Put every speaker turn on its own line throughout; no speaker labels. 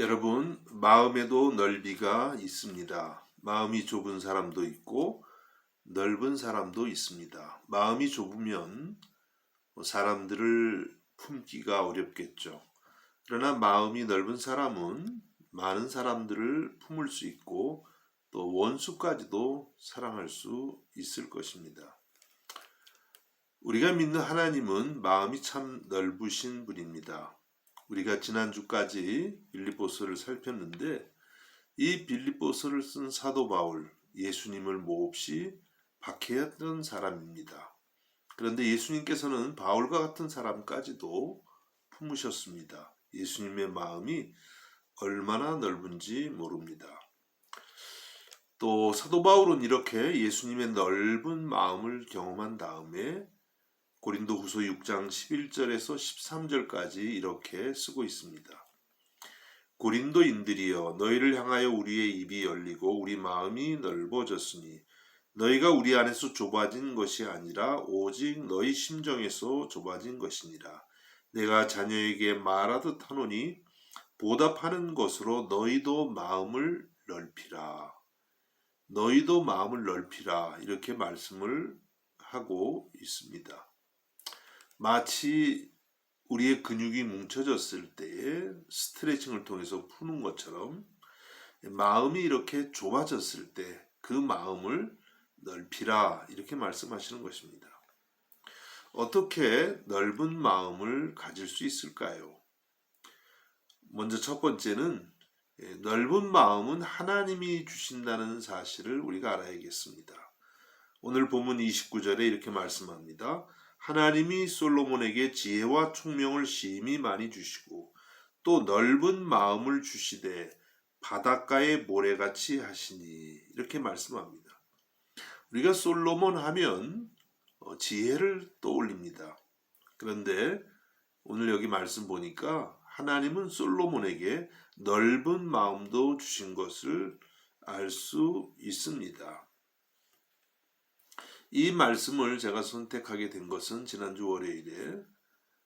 여러분, 마음에도 넓이가 있습니다. 마음이 좁은 사람도 있고 넓은 사람도 있습니다. 마음이 좁으면 사람들을 품기가 어렵겠죠. 그러나 마음이 넓은 사람은 많은 사람들을 품을 수 있고 또 원수까지도 사랑할 수 있을 것입니다. 우리가 믿는 하나님은 마음이 참 넓으신 분입니다. 우리가 지난주까지 빌립보서를 살폈는데 이 빌립보서를 쓴 사도 바울, 예수님을 몹시 박해했던 사람입니다. 그런데 예수님께서는 바울과 같은 사람까지도 품으셨습니다. 예수님의 마음이 얼마나 넓은지 모릅니다. 또 사도 바울은 이렇게 예수님의 넓은 마음을 경험한 다음에 고린도후서 6장 11절에서 13절까지 이렇게 쓰고 있습니다. 고린도인들이여, 너희를 향하여 우리의 입이 열리고 우리 마음이 넓어졌으니 너희가 우리 안에서 좁아진 것이 아니라 오직 너희 심정에서 좁아진 것이니라. 내가 자녀에게 말하듯 하노니 보답하는 것으로 너희도 마음을 넓히라. 너희도 마음을 넓히라. 이렇게 말씀을 하고 있습니다. 마치 우리의 근육이 뭉쳐졌을 때에 스트레칭을 통해서 푸는 것처럼 마음이 이렇게 좁아졌을 때 그 마음을 넓히라 이렇게 말씀하시는 것입니다. 어떻게 넓은 마음을 가질 수 있을까요? 먼저 첫 번째는 넓은 마음은 하나님이 주신다는 사실을 우리가 알아야겠습니다. 오늘 본문 29절에 이렇게 말씀합니다. 하나님이 솔로몬에게 지혜와 총명을 심히 많이 주시고 또 넓은 마음을 주시되 바닷가의 모래같이 하시니 이렇게 말씀합니다. 우리가 솔로몬 하면 지혜를 떠올립니다. 그런데 오늘 여기 말씀 보니까 하나님은 솔로몬에게 넓은 마음도 주신 것을 알 수 있습니다. 이 말씀을 제가 선택하게 된 것은 지난주 월요일에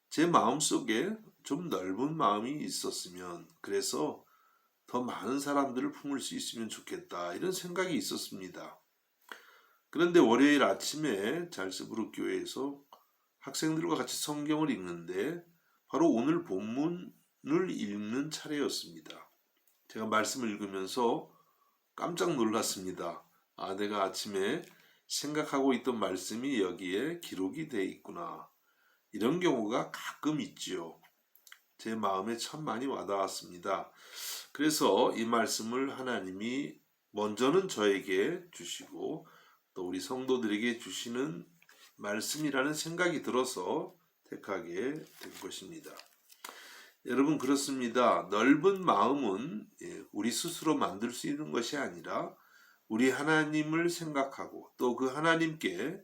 제 마음속에 좀 넓은 마음이 있었으면, 그래서 더 많은 사람들을 품을 수 있으면 좋겠다 이런 생각이 있었습니다. 그런데 월요일 아침에 잘스부르 교회에서 학생들과 같이 성경을 읽는데 바로 오늘 본문을 읽는 차례였습니다. 제가 말씀을 읽으면서 깜짝 놀랐습니다. 내가 아침에 생각하고 있던 말씀이 여기에 기록이 되어 있구나. 이런 경우가 가끔 있지요. 제 마음에 참 많이 와닿았습니다. 그래서 이 말씀을 하나님이 먼저는 저에게 주시고 또 우리 성도들에게 주시는 말씀이라는 생각이 들어서 택하게 된 것입니다. 여러분, 그렇습니다. 넓은 마음은 우리 스스로 만들 수 있는 것이 아니라 우리 하나님을 생각하고 또 그 하나님께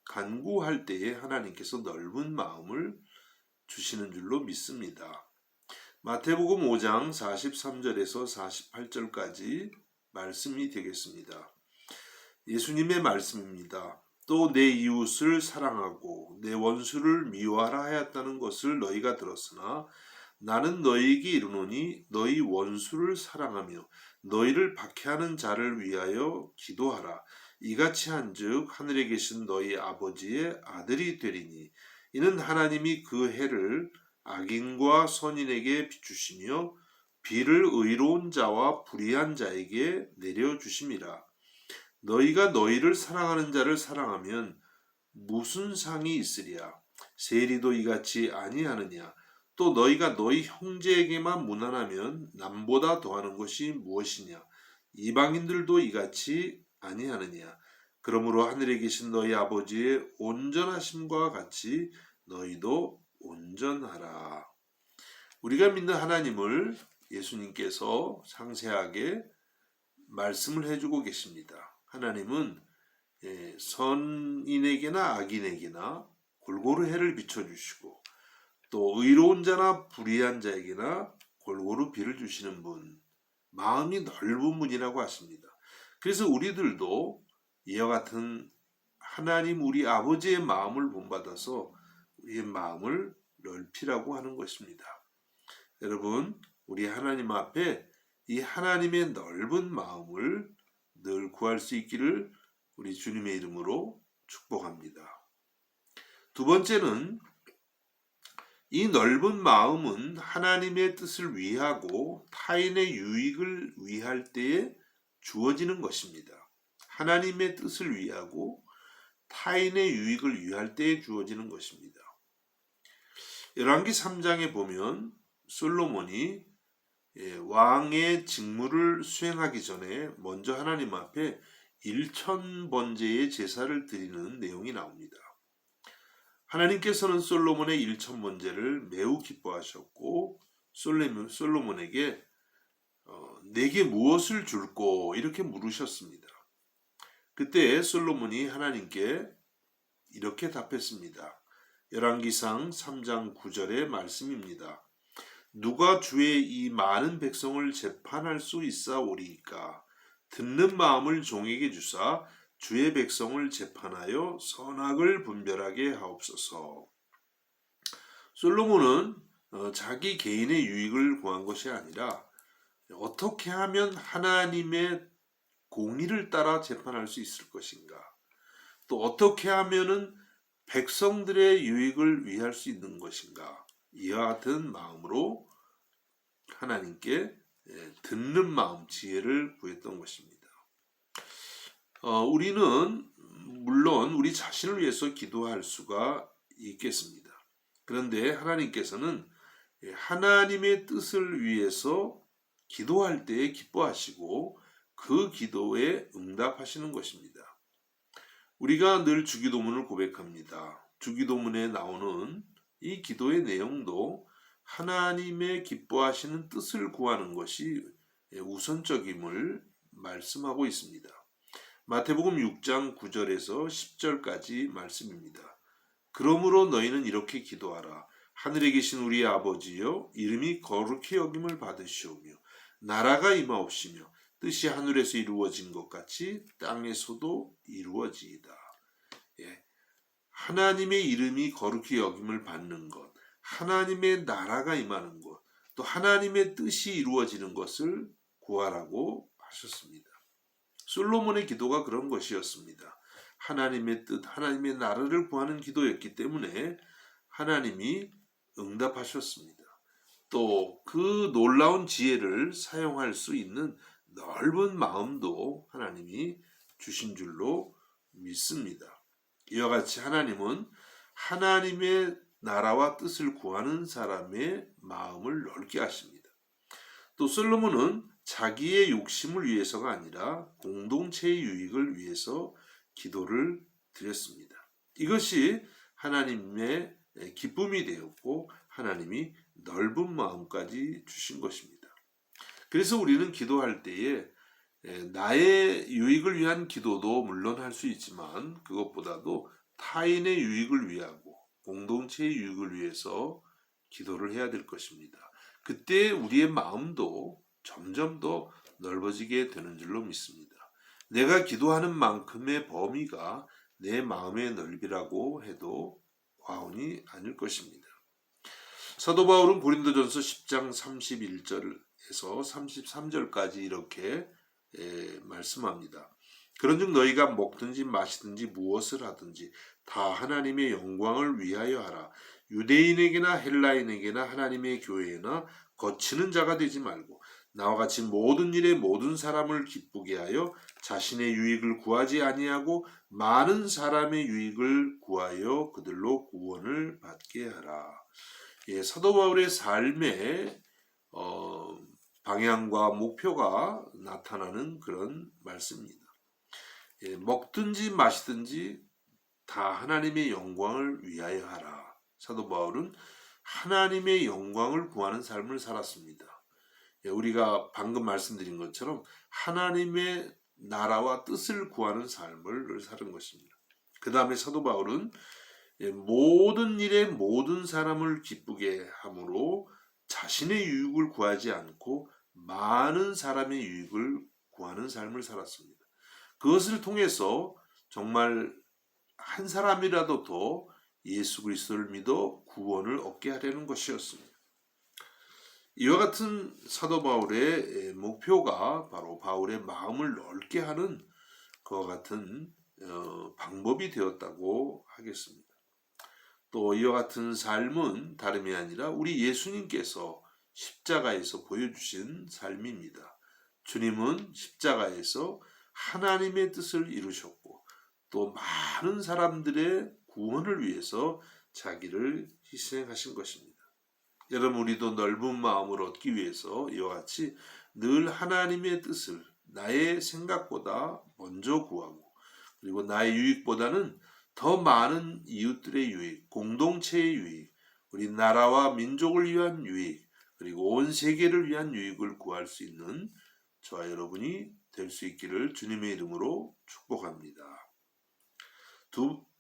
간구할 때에 하나님께서 넓은 마음을 주시는 줄로 믿습니다. 마태복음 5장 43절에서 48절까지 말씀이 되겠습니다. 예수님의 말씀입니다. 또 내 이웃을 사랑하고 내 원수를 미워하라 하였다는 것을 너희가 들었으나 나는 너희에게 이르노니 너희 원수를 사랑하며 너희를 박해하는 자를 위하여 기도하라. 이같이 한즉 하늘에 계신 너희 아버지의 아들이 되리니 이는 하나님이 그 해를 악인과 선인에게 비추시며 비를 의로운 자와 불의한 자에게 내려주심이라. 너희가 너희를 사랑하는 자를 사랑하면 무슨 상이 있으랴? 세리도 이같이 아니하느냐? 또 너희가 너희 형제에게만 무난하면 남보다 더하는 것이 무엇이냐? 이방인들도 이같이 아니하느냐? 그러므로 하늘에 계신 너희 아버지의 온전하심과 같이 너희도 온전하라. 우리가 믿는 하나님을 예수님께서 상세하게 말씀을 해주고 계십니다. 하나님은 선인에게나 악인에게나 골고루 해를 비춰주시고 또 의로운 자나 불의한 자에게나 골고루 비를 주시는 분, 마음이 넓은 분이라고 하십니다. 그래서 우리들도 이와 같은 하나님 우리 아버지의 마음을 본받아서 우리의 마음을 넓히라고 하는 것입니다. 여러분, 우리 하나님 앞에 이 하나님의 넓은 마음을 늘 구할 수 있기를 우리 주님의 이름으로 축복합니다. 두 번째는 이 넓은 마음은 하나님의 뜻을 위하고 타인의 유익을 위할 때에 주어지는 것입니다. 하나님의 뜻을 위하고 타인의 유익을 위할 때에 주어지는 것입니다. 열왕기 3장에 보면 솔로몬이 왕의 직무를 수행하기 전에 먼저 하나님 앞에 1,000번제의 제사를 드리는 내용이 나옵니다. 하나님께서는 솔로몬의 1,000번제를 매우 기뻐하셨고 솔로몬에게 내게 무엇을 줄꼬 이렇게 물으셨습니다. 그때 솔로몬이 하나님께 이렇게 답했습니다. 열왕기상 3장 9절의 말씀입니다. 누가 주의 이 많은 백성을 재판할 수 있사오리이까 듣는 마음을 종에게 주사 주의 백성을 재판하여 선악을 분별하게 하옵소서. 솔로몬은 자기 개인의 유익을 구한 것이 아니라 어떻게 하면 하나님의 공의를 따라 재판할 수 있을 것인가, 또 어떻게 하면은 백성들의 유익을 위할 수 있는 것인가, 이와 같은 마음으로 하나님께 듣는 마음, 지혜를 구했던 것입니다. 우리는 물론 우리 자신을 위해서 기도할 수가 있겠습니다. 그런데 하나님께서는 하나님의 뜻을 위해서 기도할 때에 기뻐하시고 그 기도에 응답하시는 것입니다. 우리가 늘 주기도문을 고백합니다. 주기도문에 나오는 이 기도의 내용도 하나님의 기뻐하시는 뜻을 구하는 것이 우선적임을 말씀하고 있습니다. 마태복음 6장 9절에서 10절까지 말씀입니다. 그러므로 너희는 이렇게 기도하라. 하늘에 계신 우리 아버지여, 이름이 거룩히 여김을 받으시오며 나라가 임하옵시며 뜻이 하늘에서 이루어진 것 같이 땅에서도 이루어지이다. 하나님의 이름이 거룩히 여김을 받는 것, 하나님의 나라가 임하는 것, 또 하나님의 뜻이 이루어지는 것을 구하라고 하셨습니다. 솔로몬의 기도가 그런 것이었습니다. 하나님의 뜻, 하나님의 나라를 구하는 기도였기 때문에 하나님이 응답하셨습니다. 또 그 놀라운 지혜를 사용할 수 있는 넓은 마음도 하나님이 주신 줄로 믿습니다. 이와 같이 하나님은 하나님의 나라와 뜻을 구하는 사람의 마음을 넓게 하십니다. 또 솔로몬은 자기의 욕심을 위해서가 아니라 공동체의 유익을 위해서 기도를 드렸습니다. 이것이 하나님의 기쁨이 되었고 하나님이 넓은 마음까지 주신 것입니다. 그래서 우리는 기도할 때에 나의 유익을 위한 기도도 물론 할 수 있지만 그것보다도 타인의 유익을 위하고 공동체의 유익을 위해서 기도를 해야 될 것입니다. 그때 우리의 마음도 점점 더 넓어지게 되는 줄로 믿습니다. 내가 기도하는 만큼의 범위가 내 마음의 넓이라고 해도 과언이 아닐 것입니다. 사도 바울은 고린도전서 10장 31절에서 33절까지 이렇게 말씀합니다. 그런즉 너희가 먹든지 마시든지 무엇을 하든지 다 하나님의 영광을 위하여 하라. 유대인에게나 헬라인에게나 하나님의 교회나 거치는 자가 되지 말고 나와 같이 모든 일에 모든 사람을 기쁘게 하여 자신의 유익을 구하지 아니하고 많은 사람의 유익을 구하여 그들로 구원을 받게 하라. 사도 바울의 삶의 방향과 목표가 나타나는 그런 말씀입니다. 먹든지 마시든지 다 하나님의 영광을 위하여 하라. 사도 바울은 하나님의 영광을 구하는 삶을 살았습니다. 우리가 방금 말씀드린 것처럼 하나님의 나라와 뜻을 구하는 삶을 사는 것입니다. 그 다음에 사도 바울은 모든 일에 모든 사람을 기쁘게 함으로 자신의 유익을 구하지 않고 많은 사람의 유익을 구하는 삶을 살았습니다. 그것을 통해서 정말 한 사람이라도 더 예수 그리스도를 믿어 구원을 얻게 하려는 것이었습니다. 이와 같은 사도 바울의 목표가 바로 바울의 마음을 넓게 하는 그와 같은 방법이 되었다고 하겠습니다. 또 이와 같은 삶은 다름이 아니라 우리 예수님께서 십자가에서 보여주신 삶입니다. 주님은 십자가에서 하나님의 뜻을 이루셨고 또 많은 사람들의 구원을 위해서 자기를 희생하신 것입니다. 여러분, 우리도 넓은 마음을 얻기 위해서 이와 같이 늘 하나님의 뜻을 나의 생각보다 먼저 구하고 그리고 나의 유익보다는 더 많은 이웃들의 유익, 공동체의 유익, 우리 나라와 민족을 위한 유익, 그리고 온 세계를 위한 유익을 구할 수 있는 저와 여러분이 될 수 있기를 주님의 이름으로 축복합니다.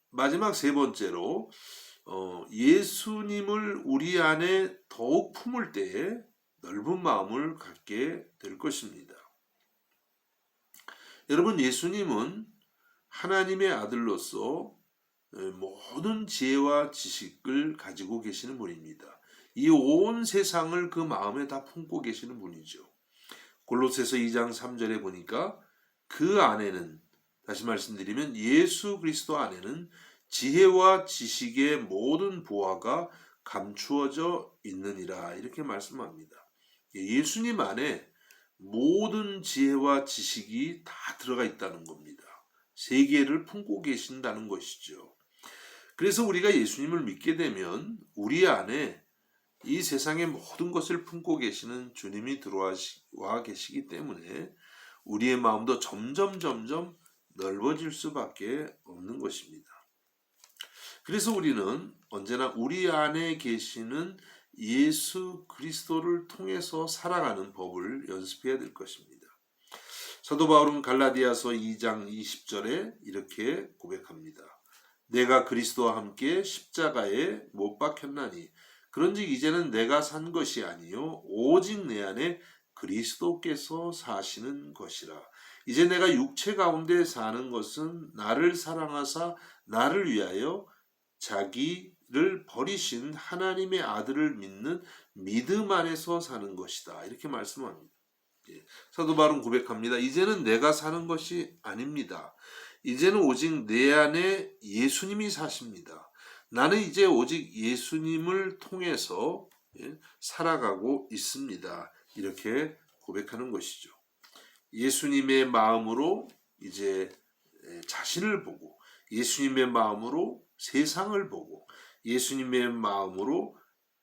마지막 세 번째로 예수님을 우리 안에 더욱 품을 때에 넓은 마음을 갖게 될 것입니다. 여러분, 예수님은 하나님의 아들로서 모든 지혜와 지식을 가지고 계시는 분입니다. 이 온 세상을 그 마음에 다 품고 계시는 분이죠. 골로새서 2장 3절에 보니까 그 안에는, 다시 말씀드리면 예수 그리스도 안에는 지혜와 지식의 모든 보화가 감추어져 있느니라, 이렇게 말씀합니다. 예수님 안에 모든 지혜와 지식이 다 들어가 있다는 겁니다. 세계를 품고 계신다는 것이죠. 그래서 우리가 예수님을 믿게 되면 우리 안에 이 세상의 모든 것을 품고 계시는 주님이 들어와 계시기 때문에 우리의 마음도 점점 넓어질 수밖에 없는 것입니다. 그래서 우리는 언제나 우리 안에 계시는 예수 그리스도를 통해서 살아가는 법을 연습해야 될 것입니다. 사도 바울은 갈라디아서 2장 20절에 이렇게 고백합니다. 내가 그리스도와 함께 십자가에 못 박혔나니 그런즉 이제는 내가 산 것이 아니요 오직 내 안에 그리스도께서 사시는 것이라. 이제 내가 육체 가운데 사는 것은 나를 사랑하사 나를 위하여 자기를 버리신 하나님의 아들을 믿는 믿음 안에서 사는 것이다, 이렇게 말씀합니다. 사도 바울은 고백합니다. 이제는 내가 사는 것이 아닙니다. 이제는 오직 내 안에 예수님이 사십니다. 나는 이제 오직 예수님을 통해서 살아가고 있습니다, 이렇게 고백하는 것이죠. 예수님의 마음으로 이제 자신을 보고, 예수님의 마음으로 세상을 보고, 예수님의 마음으로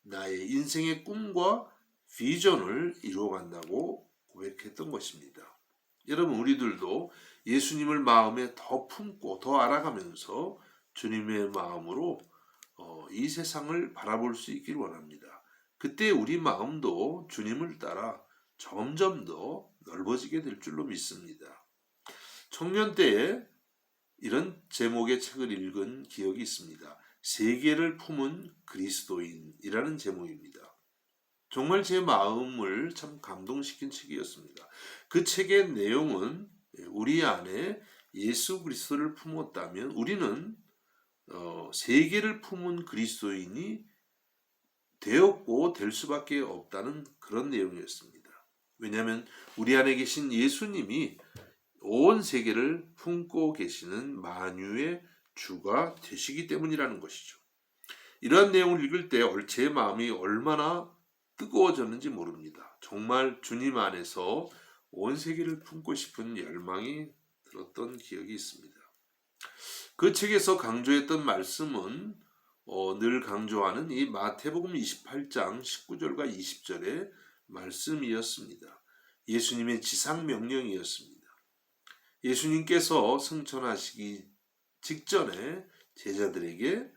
나의 인생의 꿈과 비전을 이루어간다고 고백했던 것입니다. 여러분, 우리들도 예수님을 마음에 더 품고 더 알아가면서 주님의 마음으로 이 세상을 바라볼 수 있길 원합니다. 그때 우리 마음도 주님을 따라 점점 더 넓어지게 될 줄로 믿습니다. 청년 때에 이런 제목의 책을 읽은 기억이 있습니다. 세계를 품은 그리스도인이라는 제목입니다. 정말 제 마음을 참 감동시킨 책이었습니다. 그 책의 내용은 우리 안에 예수 그리스도를 품었다면 우리는 세계를 품은 그리스도인이 되었고 될 수밖에 없다는 그런 내용이었습니다. 왜냐하면 우리 안에 계신 예수님이 온 세계를 품고 계시는 만유의 주가 되시기 때문이라는 것이죠. 이러한 내용을 읽을 때 제 마음이 얼마나 뜨거워졌는지 모릅니다. 정말 주님 안에서 온 세계를 품고 싶은 열망이 들었던 기억이 있습니다. 그 책에서 강조했던 말씀은 늘 강조하는 이 마태복음 28장 19절과 20절의 말씀이었습니다. 예수님의 지상 명령이었습니다. 예수님께서 승천하시기 직전에 제자들에게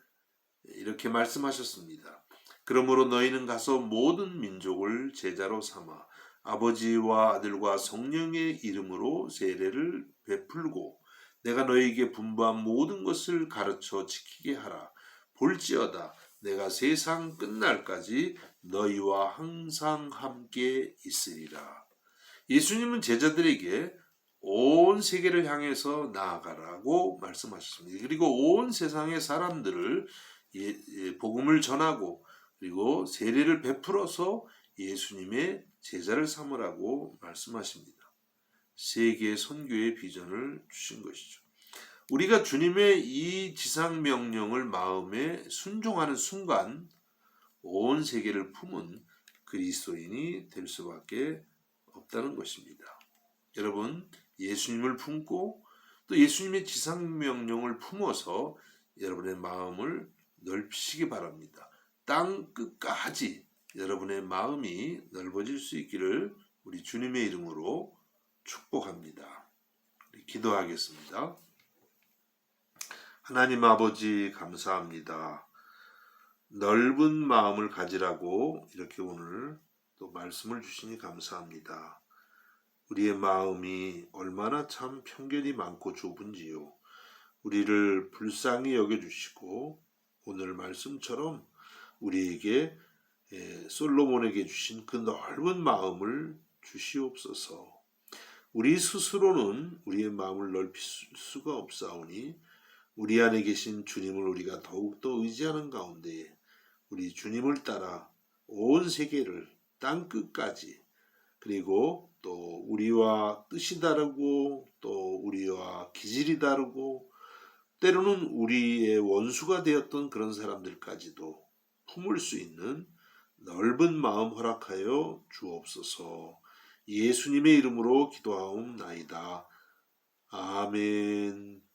이렇게 말씀하셨습니다. 그러므로 너희는 가서 모든 민족을 제자로 삼아 아버지와 아들과 성령의 이름으로 세례를 베풀고 내가 너희에게 분부한 모든 것을 가르쳐 지키게 하라. 볼지어다 내가 세상 끝날까지 너희와 항상 함께 있으리라. 예수님은 제자들에게 온 세계를 향해서 나아가라고 말씀하셨습니다. 그리고 온 세상의 사람들을 복음을 전하고 그리고 세례를 베풀어서 예수님의 제자를 삼으라고 말씀하십니다. 세계 선교의 비전을 주신 것이죠. 우리가 주님의 이 지상 명령을 마음에 순종하는 순간 온 세계를 품은 그리스도인이 될 수밖에 없다는 것입니다. 여러분, 예수님을 품고 또 예수님의 지상 명령을 품어서 여러분의 마음을 넓히시기 바랍니다. 땅 끝까지 여러분의 마음이 넓어질 수 있기를 우리 주님의 이름으로 축복합니다. 기도하겠습니다. 하나님 아버지 감사합니다. 넓은 마음을 가지라고 이렇게 오늘 또 말씀을 주시니 감사합니다. 우리의 마음이 얼마나 참 편견이 많고 좁은지요. 우리를 불쌍히 여겨주시고 오늘 말씀처럼 우리에게 솔로몬에게 주신 그 넓은 마음을 주시옵소서. 우리 스스로는 우리의 마음을 넓힐 수가 없사오니 우리 안에 계신 주님을 우리가 더욱더 의지하는 가운데 우리 주님을 따라 온 세계를 땅 끝까지 그리고 또 우리와 뜻이 다르고 또 우리와 기질이 다르고 때로는 우리의 원수가 되었던 그런 사람들까지도 품을 수 있는 넓은 마음 허락하여 주옵소서. 예수님의 이름으로 기도하옵나이다. 아멘.